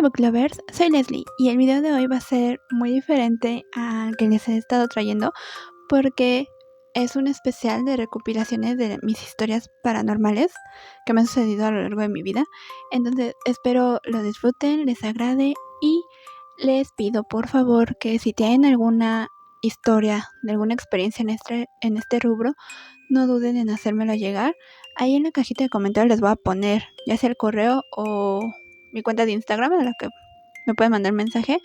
Hola Book Lovers, soy Leslie y el video de hoy va a ser muy diferente al que les he estado trayendo porque es un especial de recopilaciones de mis historias paranormales que me han sucedido a lo largo de mi vida. Entonces espero lo disfruten, les agrade y les pido por favor que si tienen alguna historia de alguna experiencia en este rubro, no duden en hacérmelo llegar. Ahí en la cajita de comentarios les voy a poner ya sea el correo o mi cuenta de Instagram en la que me pueden mandar mensaje.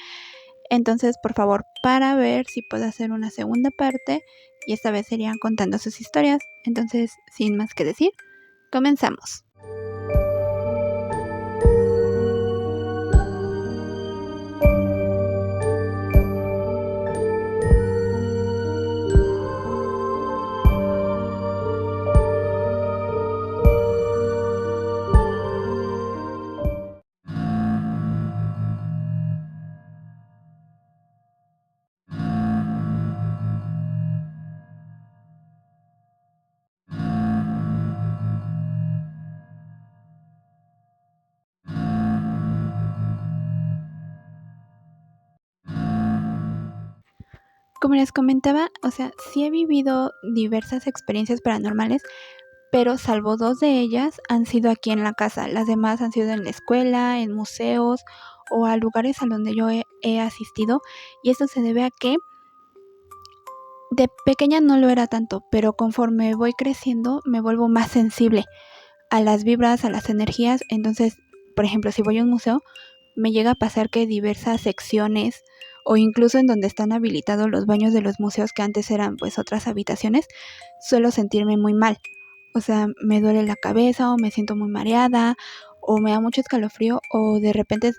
Entonces, por favor, para ver si puedo hacer una segunda parte y esta vez serían contando sus historias. Entonces, sin más que decir, comenzamos. Como les comentaba, sí he vivido diversas experiencias paranormales, pero salvo 2 de ellas han sido aquí en la casa. Las demás han sido en la escuela, en museos o a lugares a donde yo he asistido. Y esto se debe a que de pequeña no lo era tanto, pero conforme voy creciendo me vuelvo más sensible a las vibras, a las energías. Entonces, por ejemplo, si voy a un museo, me llega a pasar que diversas secciones o incluso en donde están habilitados los baños de los museos que antes eran pues otras habitaciones, suelo sentirme muy mal. O sea, me duele la cabeza o me siento muy mareada o me da mucho escalofrío o de repente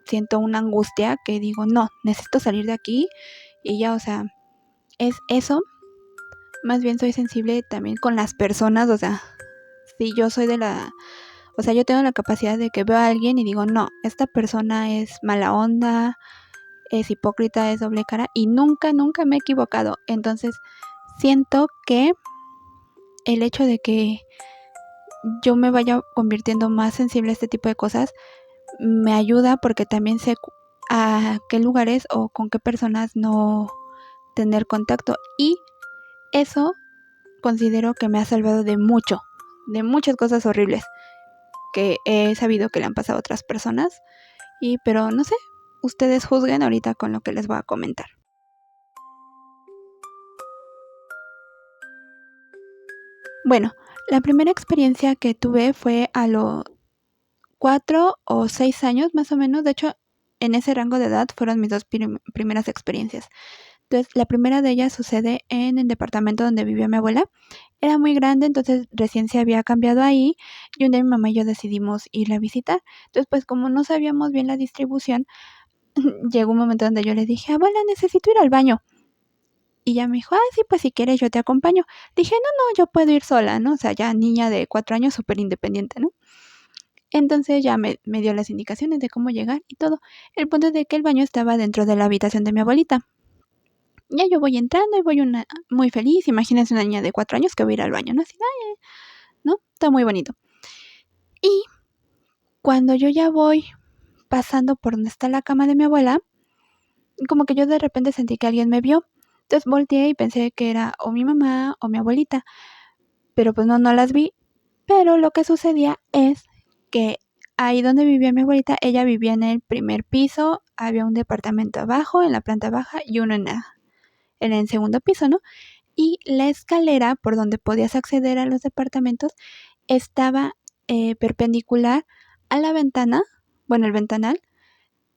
siento una angustia que digo, no, necesito salir de aquí y ya, o sea, es eso. Más bien soy sensible también con las personas, o sea, si yo soy yo tengo la capacidad de que veo a alguien y digo, no, esta persona es mala onda, es hipócrita, es doble cara y nunca me he equivocado. Entonces, siento que el hecho de que yo me vaya convirtiendo más sensible a este tipo de cosas me ayuda porque también sé a qué lugares o con qué personas no tener contacto y eso considero que me ha salvado de muchas cosas horribles que he sabido que le han pasado a otras personas. Pero no sé, ustedes juzguen ahorita con lo que les voy a comentar. Bueno, la primera experiencia que tuve fue a los 4 o 6 años más o menos. De hecho, en ese rango de edad fueron mis dos primeras experiencias. Entonces, la primera de ellas sucede en el departamento donde vivía mi abuela. Era muy grande, entonces recién se había cambiado ahí y un día mi mamá y yo decidimos irla a visitar. Entonces, pues como no sabíamos bien la distribución, llegó un momento donde yo le dije, abuela, necesito ir al baño. Y ella me dijo, sí, pues si quieres yo te acompaño. Dije, no, yo puedo ir sola, ¿no? O sea, ya niña de 4 años, súper independiente, ¿no? Entonces ya me dio las indicaciones de cómo llegar y todo. El punto es de que el baño estaba dentro de la habitación de mi abuelita. Ya yo voy entrando y voy muy feliz. Imagínense una niña de 4 años que va a ir al baño, ¿no? Así, ¿no? Está muy bonito. Y cuando yo ya voy pasando por donde está la cama de mi abuela, como que yo de repente sentí que alguien me vio. Entonces volteé y pensé que era o mi mamá o mi abuelita. Pero pues no las vi. Pero lo que sucedía es que ahí donde vivía mi abuelita, ella vivía en el primer piso, había un departamento abajo, en la planta baja, y uno en el segundo piso, ¿no? Y la escalera por donde podías acceder a los departamentos estaba perpendicular a la ventana, bueno, el ventanal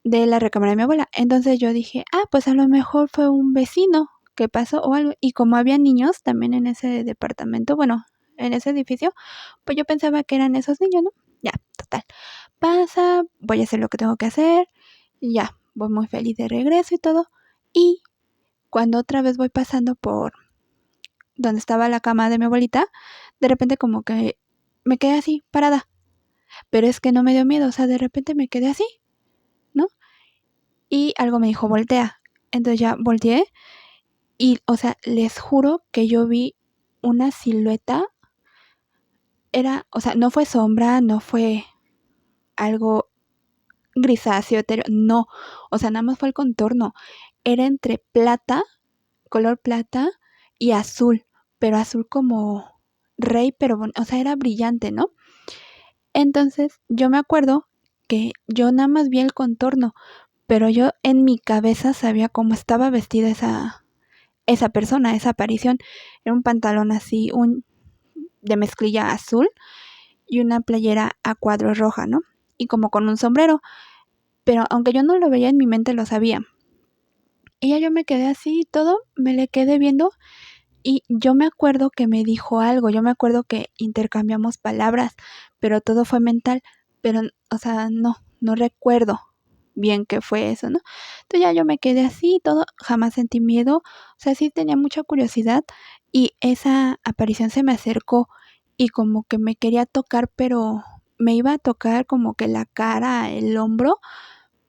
de la recámara de mi abuela. Entonces yo dije, pues a lo mejor fue un vecino que pasó o algo. Y como había niños también en ese departamento, bueno, en ese edificio, pues yo pensaba que eran esos niños, ¿no? Ya, total. Pasa, voy a hacer lo que tengo que hacer, y ya, voy muy feliz de regreso y todo. Y cuando otra vez voy pasando por donde estaba la cama de mi abuelita, de repente como que me quedé así, parada. Pero es que no me dio miedo, o sea, de repente me quedé así, ¿no? Y algo me dijo, voltea. Entonces ya volteé y, o sea, les juro que yo vi una silueta. O sea, no fue sombra, no fue algo grisáceo, etéreo, no, o sea, nada más fue el contorno, era entre plata, color plata y azul, pero azul como rey, pero o sea, era brillante, ¿no? Entonces, yo me acuerdo que yo nada más vi el contorno, pero yo en mi cabeza sabía cómo estaba vestida esa persona, esa aparición. Era un pantalón así, de mezclilla azul y una playera a cuadros roja, ¿no? Y como con un sombrero. Pero aunque yo no lo veía en mi mente, lo sabía. Y ya yo me quedé así y todo, me le quedé viendo y yo me acuerdo que me dijo algo, yo me acuerdo que intercambiamos palabras, pero todo fue mental, pero, o sea, no recuerdo bien qué fue eso, ¿no? Entonces ya yo me quedé así y todo, jamás sentí miedo, o sea, sí tenía mucha curiosidad y esa aparición se me acercó y como que me quería tocar, pero me iba a tocar como que la cara, el hombro,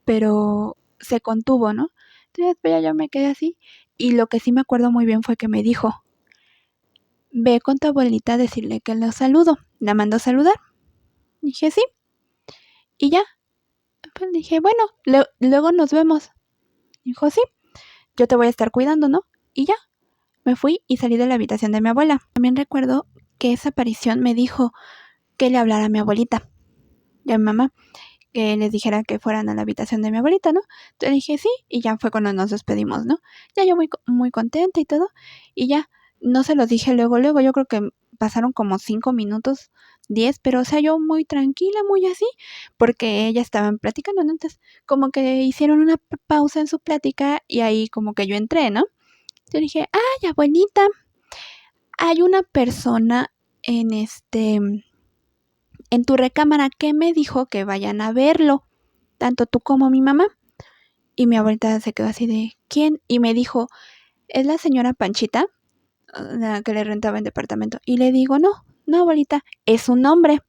pero se contuvo, ¿no? Entonces después ya yo me quedé así y lo que sí me acuerdo muy bien fue que me dijo, ve con tu abuelita a decirle que lo saludo. La mandó a saludar. Dije, sí. Y ya. Pues dije, bueno, luego nos vemos. Dijo, sí, yo te voy a estar cuidando, ¿no? Y ya. Me fui y salí de la habitación de mi abuela. También recuerdo que esa aparición me dijo que le hablara a mi abuelita y a mi mamá, que les dijera que fueran a la habitación de mi abuelita, ¿no? Entonces dije, sí, y ya fue cuando nos despedimos, ¿no? Ya yo muy contenta y todo, y ya, no se los dije luego, yo creo que pasaron como 5 minutos, 10, pero o sea, yo muy tranquila, muy así, porque ellas estaban platicando, ¿no? Entonces, como que hicieron una pausa en su plática y ahí como que yo entré, ¿no? Yo dije, ay, abuelita, hay una persona en en tu recámara que me dijo que vayan a verlo, tanto tú como mi mamá. Y mi abuelita se quedó así de, ¿quién? Y me dijo, ¿es la señora Panchita? La que le rentaba el departamento. Y le digo, no, abuelita, es un hombre.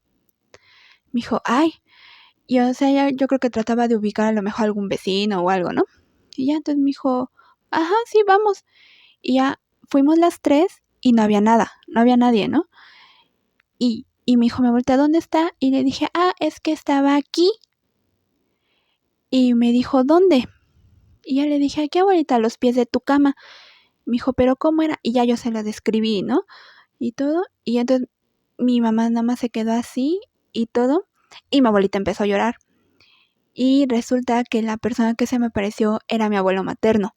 Me dijo, ay. Y o sea, yo creo que trataba de ubicar a lo mejor algún vecino o algo, ¿no? Y ya entonces me dijo, ajá, sí, vamos. Y ya fuimos las tres y no había nada, no había nadie, ¿no? Y me dijo, mi abuelita, ¿dónde está? Y le dije, es que estaba aquí. Y me dijo, ¿dónde? Y ya le dije, aquí, abuelita, a los pies de tu cama. Me dijo, ¿pero cómo era? Y ya yo se lo describí, ¿no? Y todo. Y entonces mi mamá nada más se quedó así y todo. Y mi abuelita empezó a llorar. Y resulta que la persona que se me apareció era mi abuelo materno.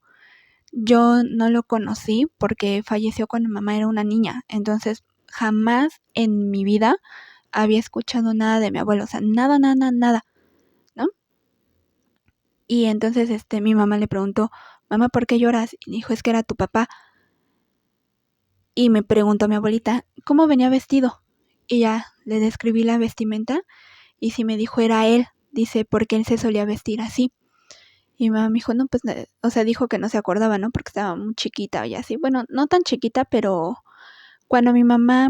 Yo no lo conocí porque falleció cuando mi mamá era una niña. Entonces jamás en mi vida había escuchado nada de mi abuelo. O sea, nada, ¿no? Y entonces mi mamá le preguntó, mamá, ¿por qué lloras? Y dijo, es que era tu papá. Y me preguntó mi abuelita, ¿cómo venía vestido? Y ya le describí la vestimenta y sí me dijo, era él. Dice, porque él se solía vestir así. Y mi mamá me dijo, no, pues, o sea, dijo que no se acordaba, ¿no? Porque estaba muy chiquita y así. Bueno, no tan chiquita, pero cuando mi mamá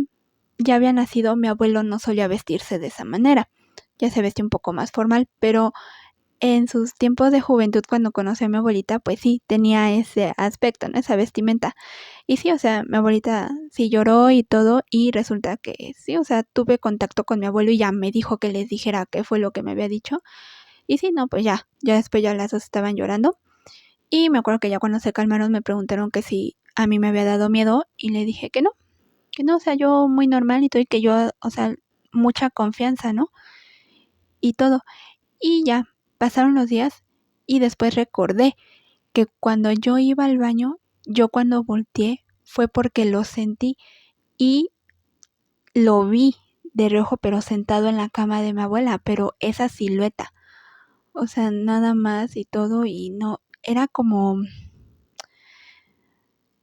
ya había nacido, mi abuelo no solía vestirse de esa manera. Ya se vestía un poco más formal, pero en sus tiempos de juventud, cuando conocí a mi abuelita, pues sí, tenía ese aspecto, ¿no? Esa vestimenta. Y sí, o sea, mi abuelita sí lloró y todo, y resulta que sí, o sea, tuve contacto con mi abuelo y ya me dijo que les dijera qué fue lo que me había dicho. Y sí, no, pues ya después ya las dos estaban llorando. Y me acuerdo que ya cuando se calmaron me preguntaron que si a mí me había dado miedo y le dije que no, o sea, yo muy normal y todo, y que yo, o sea, mucha confianza, ¿no? Y todo. Y ya, pasaron los días y después recordé que cuando yo iba al baño, yo cuando volteé fue porque lo sentí y lo vi de reojo, pero sentado en la cama de mi abuela, pero esa silueta, o sea, nada más y todo, y no, era como,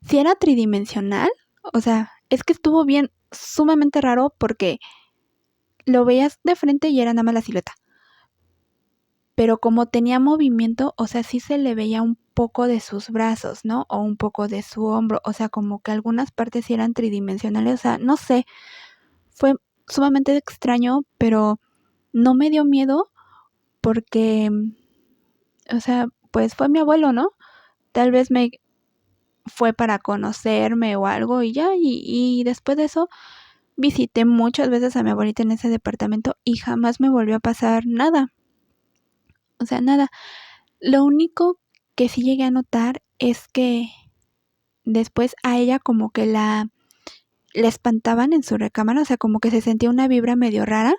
si era tridimensional, o sea, es que estuvo bien, sumamente raro porque lo veías de frente y era nada más la silueta. Pero como tenía movimiento, o sea, sí se le veía un poco de sus brazos, ¿no? O un poco de su hombro, o sea, como que algunas partes sí eran tridimensionales, o sea, no sé, fue sumamente extraño, pero no me dio miedo porque, o sea, pues fue mi abuelo, ¿no? Tal vez me fue para conocerme o algo y ya, y después de eso visité muchas veces a mi abuelita en ese departamento y jamás me volvió a pasar nada. o sea, nada. Lo único que sí llegué a notar es que después a ella como que la espantaban en su recámara, o sea, como que se sentía una vibra medio rara,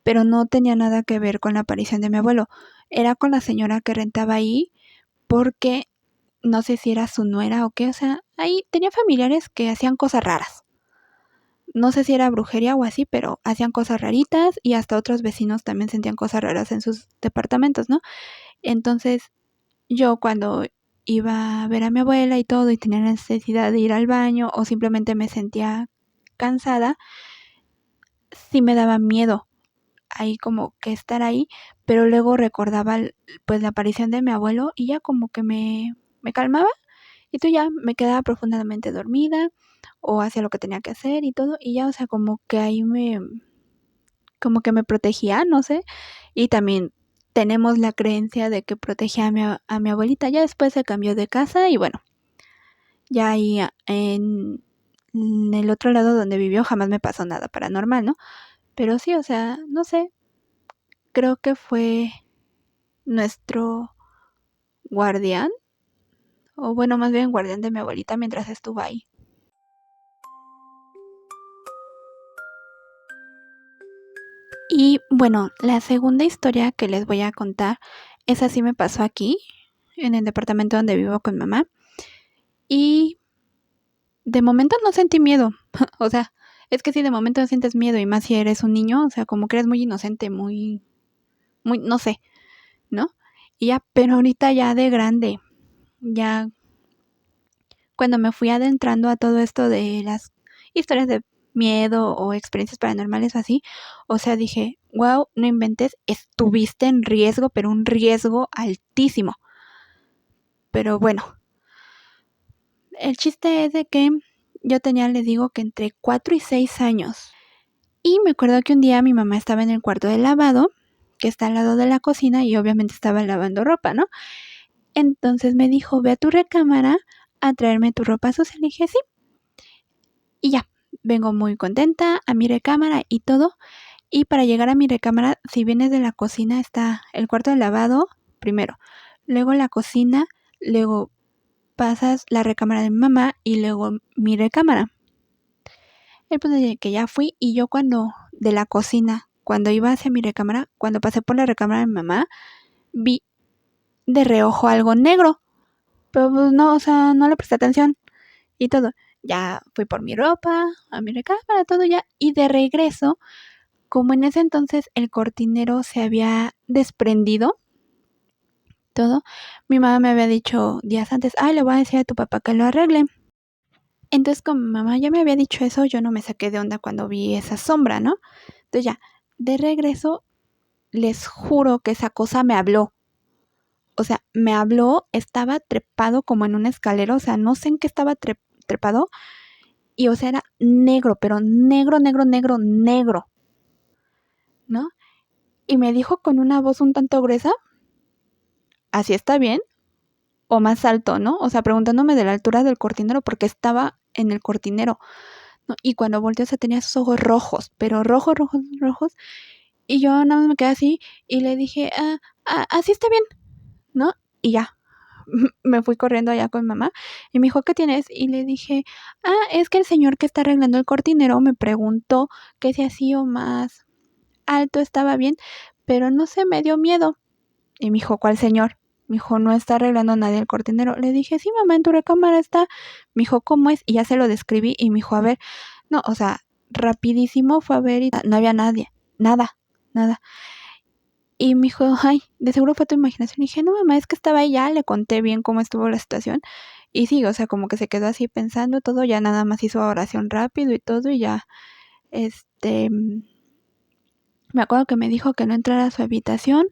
pero no tenía nada que ver con la aparición de mi abuelo. Era con la señora que rentaba ahí, porque no sé si era su nuera o qué, o sea, ahí tenía familiares que hacían cosas raras. No sé si era brujería o así, pero hacían cosas raritas y hasta otros vecinos también sentían cosas raras en sus departamentos, ¿no? Entonces, yo cuando iba a ver a mi abuela y todo y tenía necesidad de ir al baño o simplemente me sentía cansada, sí me daba miedo ahí como que estar ahí, pero luego recordaba pues la aparición de mi abuelo y ya como que me calmaba y tú ya me quedaba profundamente dormida o hacía lo que tenía que hacer y todo y ya, o sea, como que ahí como que me protegía, no sé, y también tenemos la creencia de que protegía a mi abuelita. Ya después se cambió de casa y bueno, ya ahí en el otro lado donde vivió jamás me pasó nada paranormal, ¿no? Pero sí, o sea, no sé, creo que fue nuestro guardián, o bueno, más bien guardián de mi abuelita mientras estuvo ahí. Y bueno, la segunda historia que les voy a contar, esa sí me pasó aquí, en el departamento donde vivo con mamá. Y de momento no sentí miedo. O sea, es que si de momento no sientes miedo y más si eres un niño, o sea, como que eres muy inocente, muy, no sé, ¿no? Y ya, pero ahorita ya de grande, ya cuando me fui adentrando a todo esto de las historias de miedo o experiencias paranormales o así, o sea, dije, wow, no inventes, estuviste en riesgo, pero un riesgo altísimo. Pero bueno, el chiste es de que yo tenía, les digo, que entre 4 y 6 años. Y me acuerdo que un día mi mamá estaba en el cuarto de lavado, que está al lado de la cocina, y obviamente estaba lavando ropa, ¿no? Entonces me dijo, ve a tu recámara a traerme tu ropa sucia. Le dije, sí. Y ya, vengo muy contenta a mi recámara y todo. Y para llegar a mi recámara, si vienes de la cocina, está el cuarto de lavado primero, luego la cocina, luego pasas la recámara de mi mamá y luego mi recámara. El punto es que ya fui y yo cuando de la cocina, cuando iba hacia mi recámara, cuando pasé por la recámara de mi mamá, vi de reojo algo negro. Pero pues no, o sea, no le presté atención y todo. Ya fui por mi ropa, a mi recámara, todo ya. Y de regreso, como en ese entonces el cortinero se había desprendido, todo, mi mamá me había dicho días antes, le voy a decir a tu papá que lo arregle. Entonces, como mi mamá ya me había dicho eso, yo no me saqué de onda cuando vi esa sombra, ¿no? Entonces ya, de regreso, les juro que esa cosa me habló. O sea, me habló, estaba trepado como en una escalera, o sea, no sé en qué estaba trepado. Y o sea, era negro, pero negro, negro, negro, negro, ¿no? Y me dijo con una voz un tanto gruesa, ¿así está bien? O más alto, ¿no? O sea, preguntándome de la altura del cortinero porque estaba en el cortinero, ¿no? Y cuando volteó se tenía sus ojos rojos, pero rojos, rojos, rojos. Y yo nada más me quedé así y le dije, así está bien, ¿no? Y ya, me fui corriendo allá con mamá y me dijo, ¿qué tienes? Y le dije, es que el señor que está arreglando el cortinero me preguntó que si así o más alto estaba bien, pero no sé, me dio miedo. Y me dijo, ¿cuál señor? Me dijo, no está arreglando nadie el cortinero. Le dije, sí, mamá, en tu recámara está. Me dijo, ¿cómo es? Y ya se lo describí y me dijo, a ver, no, o sea, rapidísimo fue a ver y no había nadie, nada, nada. Y me dijo, ay, de seguro fue tu imaginación. Y dije, no, mamá, es que estaba ahí, ya le conté bien cómo estuvo la situación. Y sí, o sea, como que se quedó así pensando todo, ya nada más hizo oración rápido y todo, y ya, me acuerdo que me dijo que no entrara a su habitación.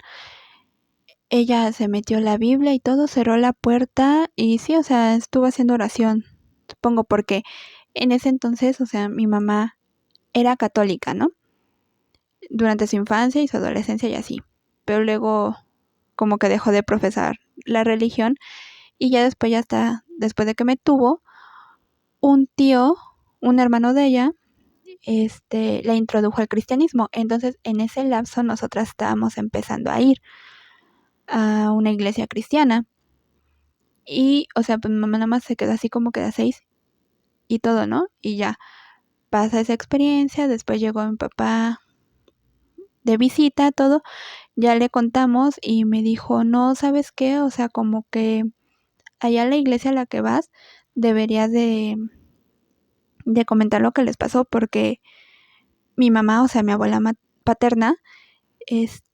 Ella se metió la Biblia y todo, cerró la puerta y sí, o sea, estuvo haciendo oración, supongo, porque en ese entonces, o sea, mi mamá era católica, ¿no? Durante su infancia y su adolescencia y así, pero luego como que dejó de profesar la religión y ya después, ya hasta después de que me tuvo, un tío, un hermano de ella, la introdujo al cristianismo. Entonces, en ese lapso nosotras estábamos empezando a ir. a una iglesia cristiana. Y, o sea, pues mi mamá nada más se quedó así como que de 6 y todo, ¿no? Y ya pasa esa experiencia, después llegó mi papá de visita, todo, ya le contamos y me dijo, no, ¿sabes qué? O sea, como que allá a la iglesia a la que vas, deberías de comentar lo que les pasó, porque mi mamá, o sea, mi abuela paterna,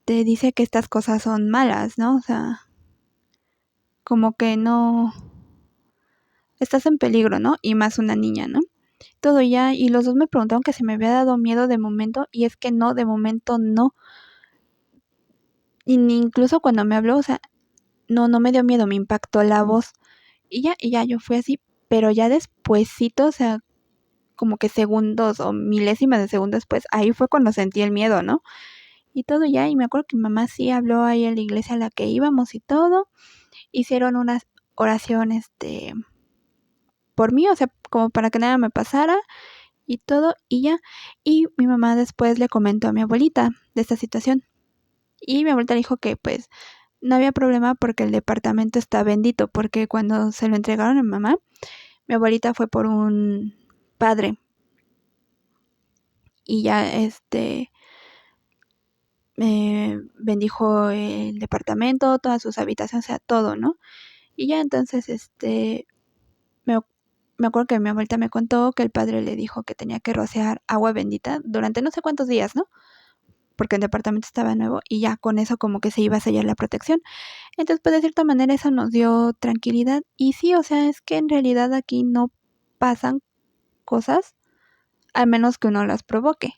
dice que estas cosas son malas, ¿no? O sea, como que no, estás en peligro, ¿no? Y más una niña, ¿no? Todo ya, y los dos me preguntaron que si me había dado miedo de momento, y es que no, de momento no. Y ni incluso cuando me habló, o sea, no me dio miedo, me impactó la voz. Y ya yo fui así, pero ya despuésito, o sea, como que segundos o milésimas de segundos después, ahí fue cuando sentí el miedo, ¿no? Y todo ya, y me acuerdo que mi mamá sí habló ahí en la iglesia a la que íbamos y todo, hicieron unas oraciones, por mí, o sea, como para que nada me pasara y todo, y ya, y mi mamá después le comentó a mi abuelita de esta situación, y mi abuelita dijo que pues no había problema porque el departamento está bendito, porque cuando se lo entregaron a mi mamá, mi abuelita fue por un padre, y ya bendijo el departamento, todas sus habitaciones, o sea, todo, ¿no? Y ya entonces, me, me acuerdo que mi abuelita me contó que el padre le dijo que tenía que rociar agua bendita durante no sé cuántos días, ¿no? Porque el departamento estaba nuevo y ya con eso como que se iba a sellar la protección. Entonces, pues de cierta manera eso nos dio tranquilidad. Y sí, o sea, es que en realidad aquí no pasan cosas a menos que uno las provoque,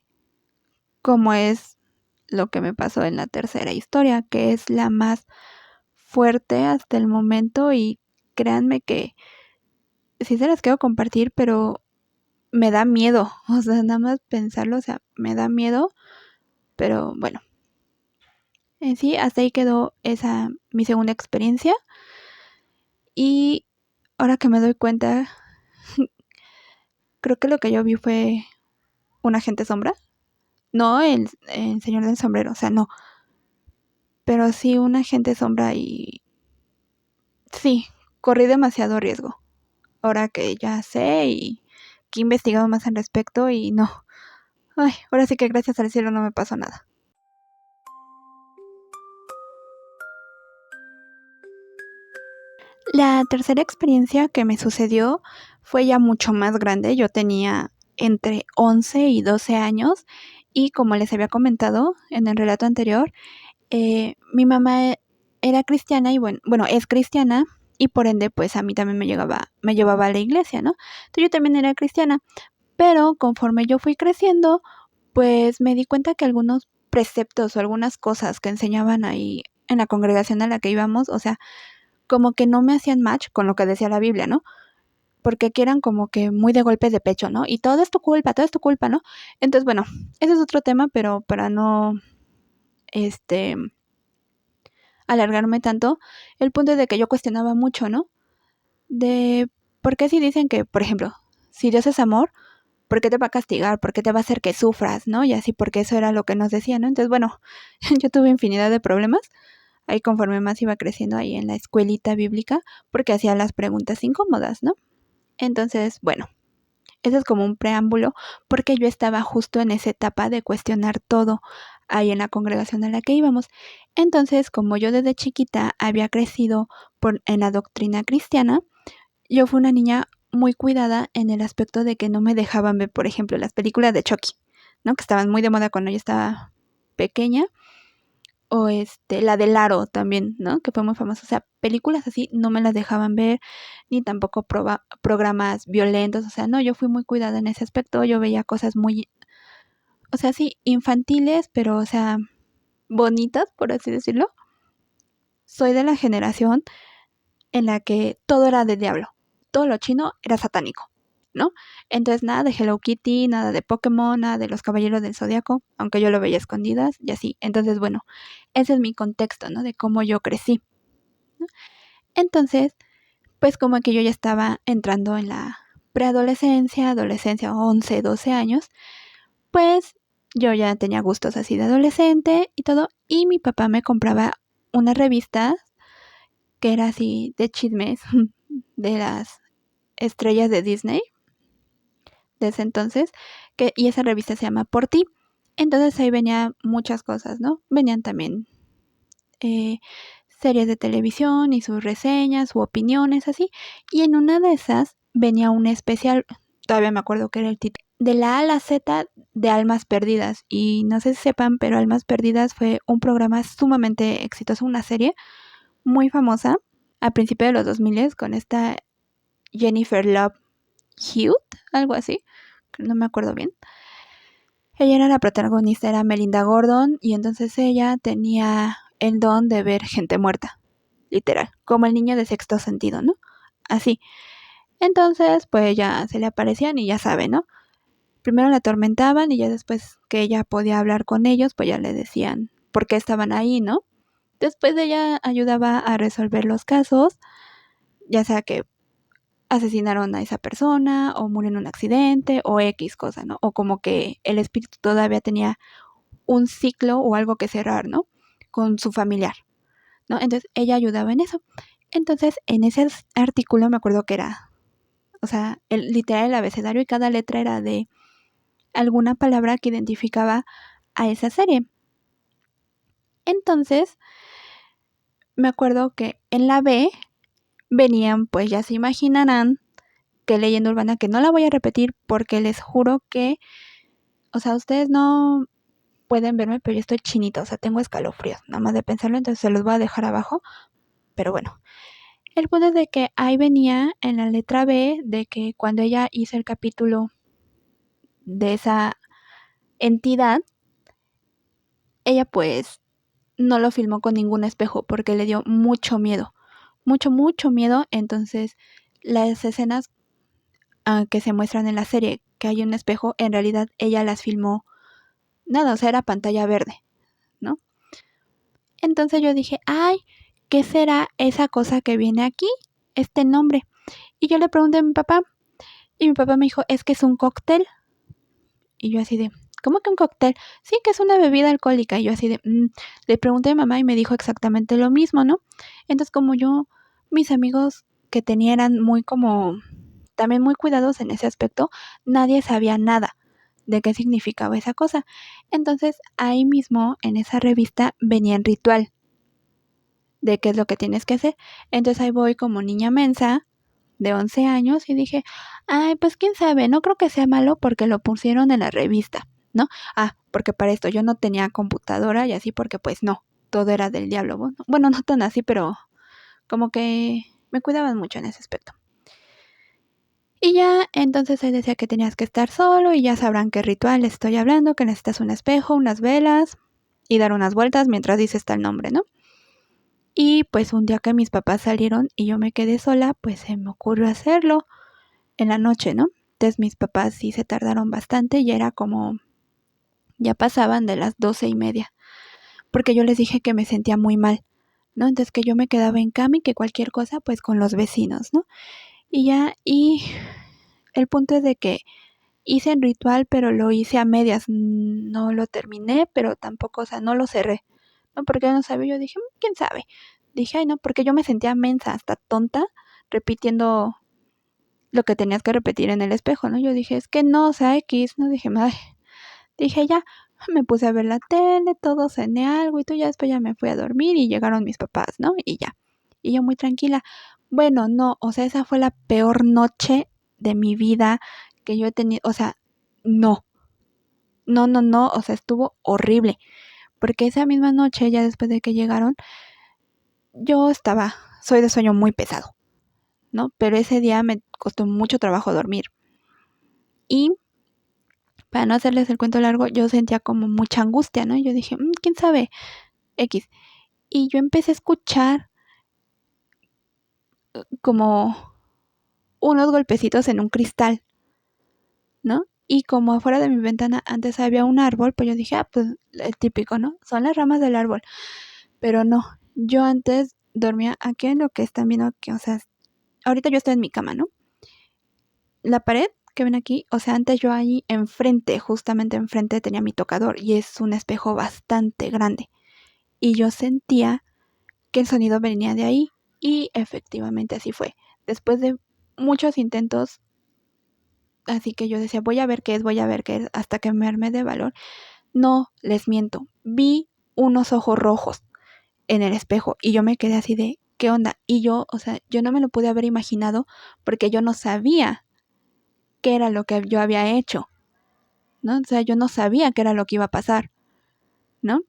como es lo que me pasó en la tercera historia, que es la más fuerte hasta el momento y créanme que sí se las quiero compartir, pero me da miedo, o sea, nada más pensarlo, o sea, me da miedo, pero bueno, en sí, hasta ahí quedó esa, mi segunda experiencia, y ahora que me doy cuenta, creo que lo que yo vi fue un agente sombra, no el señor del sombrero, o sea, no, pero sí un agente sombra y sí, corrí demasiado riesgo, ahora que ya sé y que he investigado más al respecto y no, ay, ahora sí que gracias al cielo no me pasó nada. La tercera experiencia que me sucedió fue ya mucho más grande. Yo tenía entre 11 y 12 años y como les había comentado en el relato anterior, mi mamá era cristiana y bueno, es cristiana y por ende pues a mí también me llevaba a la iglesia, ¿no? Entonces yo también era cristiana, pero conforme yo fui creciendo, pues me di cuenta que algunos preceptos o algunas cosas que enseñaban ahí en la congregación a la que íbamos, o sea, como que no me hacían match con lo que decía la Biblia, ¿no? Porque aquí eran como que muy de golpe de pecho, ¿no? Y todo es tu culpa, ¿no? Entonces, bueno, ese es otro tema, pero para no, este, alargarme tanto, el punto es de que yo cuestionaba mucho, ¿no? De por qué si dicen que, por ejemplo, si Dios es amor, ¿por qué te va a castigar? ¿Por qué te va a hacer que sufras, ¿no? Y así, porque eso era lo que nos decían, ¿no? Entonces, bueno, yo tuve infinidad de problemas ahí conforme más iba creciendo ahí en la escuelita bíblica, porque hacía las preguntas incómodas, ¿no? Entonces, bueno, ese es como un preámbulo, porque yo estaba justo en esa etapa de cuestionar todo ahí en la congregación a la que íbamos. Entonces, como yo desde chiquita había crecido en la doctrina cristiana, yo fui una niña muy cuidada en el aspecto de que no me dejaban ver, por ejemplo, las películas de Chucky, ¿no? Que estaban muy de moda cuando yo estaba pequeña. O la de Aro también, ¿no? Que fue muy famosa. O sea, películas así no me las dejaban ver, ni tampoco programas violentos. O sea, no, yo fui muy cuidada en ese aspecto. Yo veía cosas muy, o sea, sí, infantiles, pero, o sea, bonitas, por así decirlo. Soy de la generación en la que todo era de diablo. Todo lo chino era satánico, ¿no? Entonces, nada de Hello Kitty, nada de Pokémon, nada de los Caballeros del Zodiaco, aunque yo lo veía a escondidas y así. Entonces, bueno, ese es mi contexto, ¿no? De cómo yo crecí, ¿no? Entonces, pues como que yo ya estaba entrando en la preadolescencia, adolescencia, 11, 12 años, pues yo ya tenía gustos así de adolescente y todo, y mi papá me compraba unas revistas que era así de chismes de las estrellas de Disney de ese entonces, y esa revista se llama Por Ti. Entonces ahí venía muchas cosas, ¿no? Venían también series de televisión y sus reseñas u opiniones así. Y en una de esas venía un especial, todavía me acuerdo que era el título, de la A a la Z de Almas Perdidas. Y no sé si sepan, pero Almas Perdidas fue un programa sumamente exitoso, una serie muy famosa a principios de los 2000 con esta Jennifer Love Hewitt, algo así, no me acuerdo bien. Ella era la protagonista, era Melinda Gordon, y entonces ella tenía el don de ver gente muerta, literal, como el niño de Sexto Sentido, ¿no? Así. Entonces, pues ya se le aparecían y ya sabe, ¿no? Primero la atormentaban y ya después que ella podía hablar con ellos, pues ya le decían por qué estaban ahí, ¿no? Después ella ayudaba a resolver los casos, ya sea que asesinaron a esa persona o murió en un accidente o X cosa, ¿no? O como que el espíritu todavía tenía un ciclo o algo que cerrar, ¿no? Con su familiar, ¿no? Entonces ella ayudaba en eso. Entonces en ese artículo me acuerdo que era, o sea, literal el abecedario y cada letra era de alguna palabra que identificaba a esa serie. Entonces me acuerdo que en la B venían, pues ya se imaginarán, que leyenda urbana, que no la voy a repetir porque les juro que, o sea, ustedes no pueden verme, pero yo estoy chinita, o sea, tengo escalofríos, nada más de pensarlo, entonces se los voy a dejar abajo, pero bueno. El punto es de que ahí venía en la letra B de que cuando ella hizo el capítulo de esa entidad, ella pues no lo filmó con ningún espejo porque le dio mucho miedo, mucho miedo. Entonces las escenas que se muestran en la serie que hay un espejo, en realidad ella las filmó nada, o sea, era pantalla verde, ¿no? Entonces yo dije, ay, ¿qué será esa cosa que viene aquí? Este nombre. Y yo le pregunté a mi papá y mi papá me dijo, es que es un cóctel. Y yo así de, ¿cómo que un cóctel? Sí, que es una bebida alcohólica. Y yo así de, le pregunté a mi mamá y me dijo exactamente lo mismo, ¿no? Entonces como yo, mis amigos que tenía eran muy como, también muy cuidados en ese aspecto, nadie sabía nada de qué significaba esa cosa. Entonces ahí mismo en esa revista venía el ritual de qué es lo que tienes que hacer. Entonces ahí voy como niña mensa de 11 años y dije, ay, pues quién sabe, no creo que sea malo porque lo pusieron en la revista, ¿no? Ah, porque para esto yo no tenía computadora y así porque pues no, todo era del diablo. Bueno, no tan así, pero como que me cuidaban mucho en ese aspecto. Y ya, entonces ahí decía que tenías que estar solo y ya sabrán qué ritual estoy hablando, que necesitas un espejo, unas velas y dar unas vueltas mientras dices tal nombre, ¿no? Y pues un día que mis papás salieron y yo me quedé sola, pues se me ocurrió hacerlo en la noche, ¿no? Entonces mis papás sí se tardaron bastante y era como, ya pasaban de las 12:30, porque yo les dije que me sentía muy mal, ¿no? Entonces que yo me quedaba en cama y que cualquier cosa, pues con los vecinos, ¿no? Y ya, y el punto es de que hice el ritual, pero lo hice a medias, no lo terminé, pero tampoco, o sea, no lo cerré, ¿no? Porque yo no sabía, yo dije, ¿quién sabe? Dije, ay, no, porque yo me sentía mensa, hasta tonta, repitiendo lo que tenías que repetir en el espejo, ¿no? Yo dije, es que no, o sea, X, ¿no? Dije, ay, dije, ya, me puse a ver la tele, todo, cené algo y tú ya después ya me fui a dormir y llegaron mis papás, ¿no? Y ya. Y yo muy tranquila. Bueno, no, o sea, esa fue la peor noche de mi vida que yo he tenido, o sea, no, no, o sea, estuvo horrible. Porque esa misma noche, ya después de que llegaron, soy de sueño muy pesado, ¿no? Pero ese día me costó mucho trabajo dormir. Y para no hacerles el cuento largo, yo sentía como mucha angustia, ¿no? Y yo dije, ¿quién sabe? X. Y yo empecé a escuchar como unos golpecitos en un cristal, ¿no? Y como afuera de mi ventana antes había un árbol, pues yo dije, pues el típico, ¿no? Son las ramas del árbol. Pero no, yo antes dormía aquí en lo que están viendo aquí, o sea, ahorita yo estoy en mi cama, ¿no? La pared que ven aquí, o sea, antes yo ahí enfrente, justamente enfrente tenía mi tocador y es un espejo bastante grande. Y yo sentía que el sonido venía de ahí. Y efectivamente así fue. Después de muchos intentos, así que yo decía, voy a ver qué es, hasta que me armé de valor. No, les miento, vi unos ojos rojos en el espejo y yo me quedé así de, ¿qué onda? Y yo, o sea, yo no me lo pude haber imaginado porque yo no sabía qué era lo que yo había hecho, ¿no? O sea, yo no sabía qué era lo que iba a pasar, ¿no?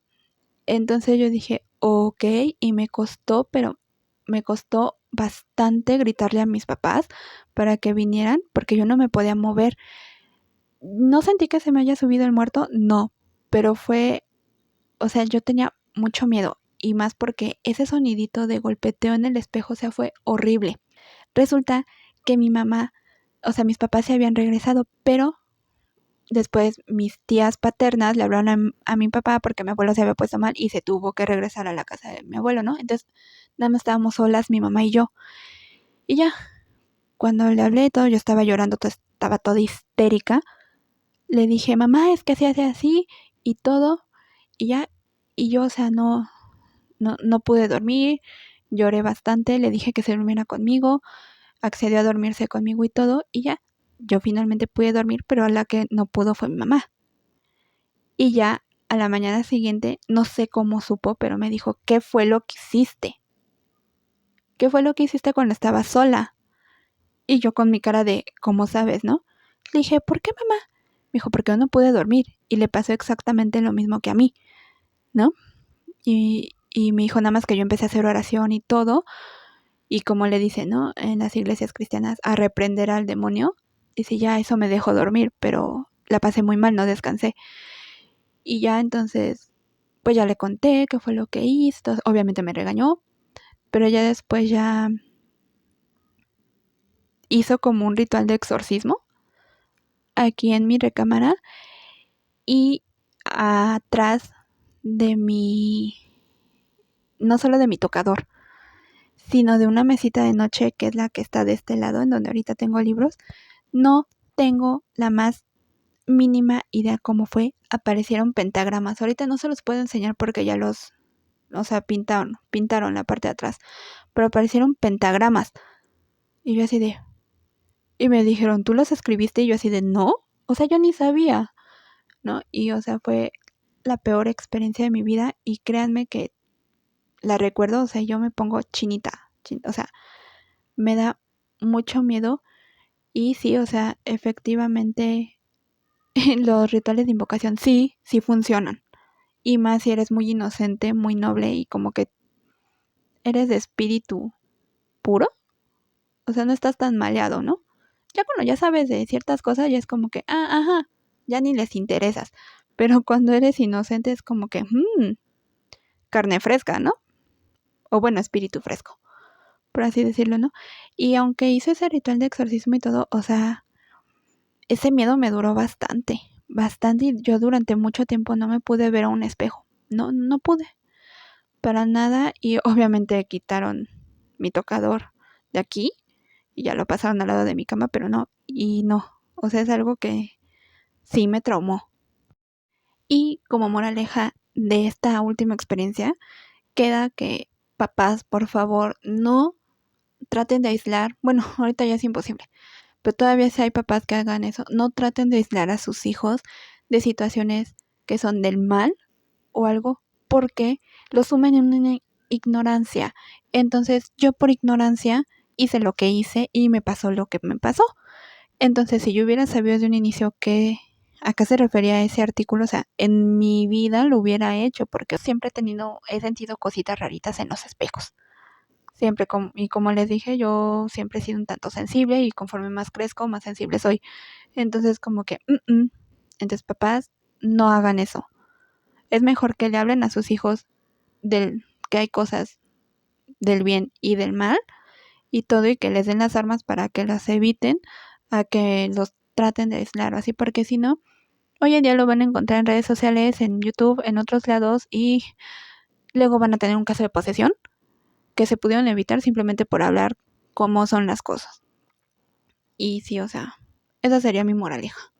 Entonces yo dije, ok, y me costó, pero me costó bastante gritarle a mis papás para que vinieran, porque yo no me podía mover. No sentí que se me haya subido el muerto, no, pero fue, o sea, yo tenía mucho miedo, y más porque ese sonidito de golpeteo en el espejo, o sea, fue horrible. Resulta que mi mamá, o sea, mis papás se habían regresado, pero después mis tías paternas le hablaron a mi papá porque mi abuelo se había puesto mal y se tuvo que regresar a la casa de mi abuelo, ¿no? Entonces, nada más estábamos solas, mi mamá y yo. Y ya, cuando le hablé y todo, yo estaba llorando, estaba toda histérica. Le dije, mamá, es que se hace así y todo. Y ya, y yo, o sea, no pude dormir, lloré bastante, le dije que se durmiera conmigo, accedió a dormirse conmigo y todo, y ya, yo finalmente pude dormir, pero a la que no pudo fue mi mamá. Y ya a la mañana siguiente, no sé cómo supo, pero me dijo, ¿qué fue lo que hiciste? ¿Qué fue lo que hiciste cuando estabas sola? Y yo con mi cara de, ¿cómo sabes, no? Le dije, ¿por qué, mamá? Me dijo, porque yo no pude dormir. Y le pasó exactamente lo mismo que a mí, ¿no? Y me dijo nada más que yo empecé a hacer oración y todo. Y como le dice, ¿no? En las iglesias cristianas, a reprender al demonio. Dice, ya eso me dejó dormir, pero la pasé muy mal, no descansé. Y ya entonces, pues ya le conté qué fue lo que hizo. Obviamente me regañó, pero ya después ya hizo como un ritual de exorcismo aquí en mi recámara y atrás de mi, no solo de mi tocador, sino de una mesita de noche que es la que está de este lado, en donde ahorita tengo libros. No tengo la más mínima idea cómo fue. Aparecieron pentagramas. Ahorita no se los puedo enseñar porque ya los, o sea, pintaron la parte de atrás, pero aparecieron pentagramas. Y yo así de, y me dijeron, ¿tú los escribiste? Y yo así de, no, o sea, yo ni sabía, ¿no? Y o sea, fue la peor experiencia de mi vida y créanme que la recuerdo, o sea, yo me pongo chinita, o sea, me da mucho miedo y sí, o sea, efectivamente los rituales de invocación sí funcionan. Y más si eres muy inocente, muy noble y como que eres de espíritu puro, o sea, no estás tan maleado, ¿no? Ya cuando ya sabes de ciertas cosas, ya es como que, ajá, ya ni les interesas. Pero cuando eres inocente es como que, carne fresca, ¿no? O bueno, espíritu fresco, por así decirlo, ¿no? Y aunque hice ese ritual de exorcismo y todo, o sea, ese miedo me duró bastante, bastante. Y yo durante mucho tiempo no me pude ver a un espejo. No pude, para nada. Y obviamente quitaron mi tocador de aquí y ya lo pasaron al lado de mi cama, pero no, y no. O sea, es algo que sí me traumó. Y como moraleja de esta última experiencia, queda que papás, por favor, no traten de aislar. Bueno, ahorita ya es imposible, pero todavía si hay papás que hagan eso, no traten de aislar a sus hijos de situaciones que son del mal o algo, porque los sumen en una ignorancia. Entonces, yo por ignorancia hice lo que hice y me pasó lo que me pasó. Entonces, si yo hubiera sabido de un inicio a qué se refería ese artículo, o sea, en mi vida lo hubiera hecho, porque siempre he sentido cositas raritas en los espejos. Siempre, y como les dije, yo siempre he sido un tanto sensible y conforme más crezco, más sensible soy. Entonces, como que, entonces, papás, no hagan eso. Es mejor que le hablen a sus hijos que hay cosas del bien y del mal y todo, y que les den las armas para que las eviten, a que los traten de aislar o así, porque si no, hoy en día lo van a encontrar en redes sociales, en YouTube, en otros lados, y luego van a tener un caso de posesión que se pudieron evitar simplemente por hablar cómo son las cosas. Y sí, o sea, esa sería mi moraleja.